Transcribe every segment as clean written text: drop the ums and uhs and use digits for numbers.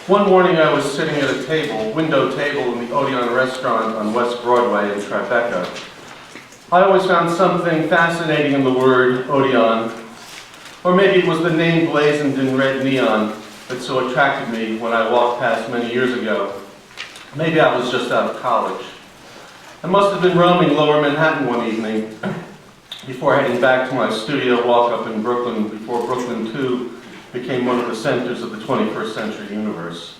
One morning I was sitting at a window table in the Odeon restaurant on West Broadway in Tribeca. I always found something fascinating in the word Odeon, or maybe it was the name blazoned in red neon that so attracted me when I walked past many years ago. Maybe I was just out of college. I must have been roaming Lower Manhattan one evening before heading back to my studio walk-up in Brooklyn before Brooklyn 2 became one of the centers of the 21st century universe.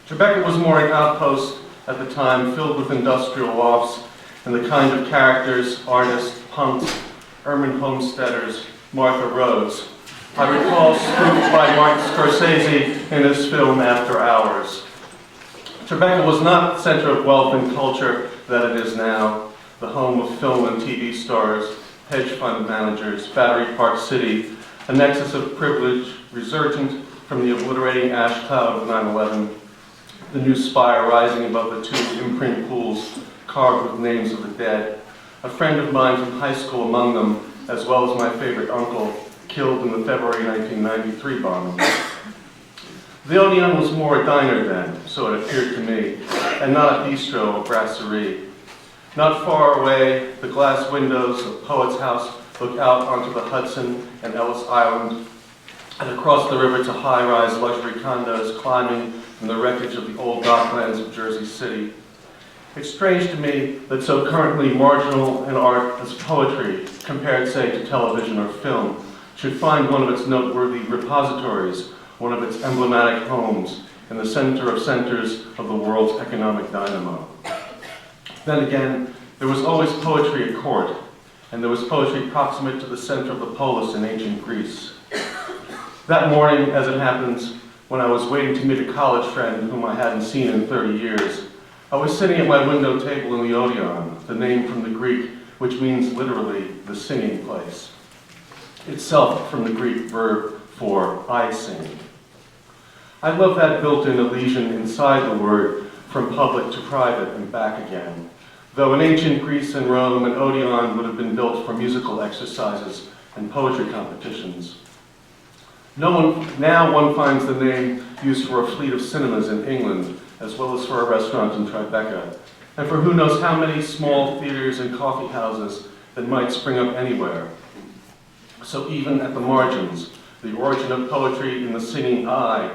Tribeca was more an outpost at the time filled with industrial lofts and the kind of characters, artists, punks, Erman homesteaders, Martha Rhodes. I recall spoofed by Martin Scorsese in his film After Hours. Tribeca was not the center of wealth and culture that it is now, the home of film and TV stars, hedge fund managers, Battery Park City, a nexus of privilege resurgent from the obliterating ash cloud of 9/11, the new spire rising above the two imprint pools carved with names of the dead, a friend of mine from high school among them, as well as my favorite uncle, killed in the February 1993 bombing. The Odeon was more a diner then, so it appeared to me, and not a bistro or brasserie. Not far away, the glass windows of Poet's House look out onto the Hudson and Ellis Island, and across the river to high-rise luxury condos climbing from the wreckage of the old docklands of Jersey City. It's strange to me that so currently marginal an art as poetry, compared, say, to television or film, should find one of its noteworthy repositories, one of its emblematic homes, in the center of centers of the world's economic dynamo. Then again, there was always poetry at court, and there was poetry proximate to the center of the polis in ancient Greece. That morning, as it happens, when I was waiting to meet a college friend whom I hadn't seen in 30 years, I was sitting at my window table in the Odeon, the name from the Greek, which means literally the singing place, itself from the Greek verb for I sing. I love that built-in elision inside the word, from public to private and back again. Though in ancient Greece and Rome, an Odeon would have been built for musical exercises and poetry competitions. Now one finds the name used for a fleet of cinemas in England, as well as for a restaurant in Tribeca, and for who knows how many small theaters and coffee houses that might spring up anywhere. So even at the margins, the origin of poetry in the singing I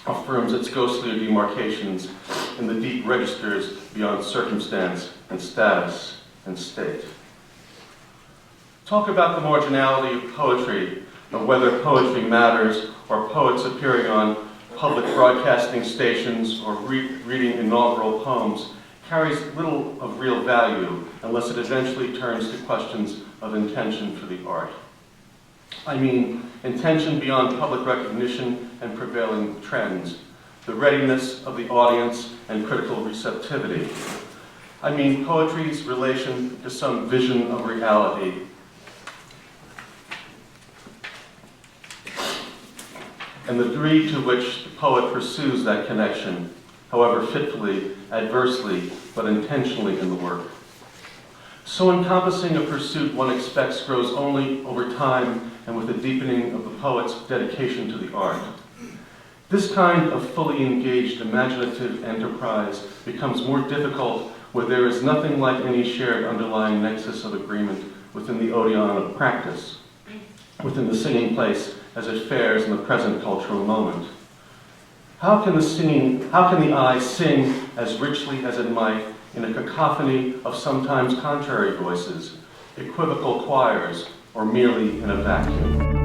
affirms its ghostly demarcations in the deep registers beyond circumstance and status and state. Talk about the marginality of poetry, of whether poetry matters or poets appearing on public broadcasting stations or reading inaugural poems carries little of real value unless it eventually turns to questions of intention for the art. I mean, intention beyond public recognition and prevailing trends, the readiness of the audience and critical receptivity. I mean, poetry's relation to some vision of reality, and the degree to which the poet pursues that connection, however fitfully, adversely, but intentionally in the work. So encompassing a pursuit one expects grows only over time and with the deepening of the poet's dedication to the art. This kind of fully engaged imaginative enterprise becomes more difficult where there is nothing like any shared underlying nexus of agreement within the Odeon of practice, within the singing place as it fares in the present cultural moment. How can the eye sing as richly as it might in a cacophony of sometimes contrary voices, equivocal choirs, or merely in a vacuum?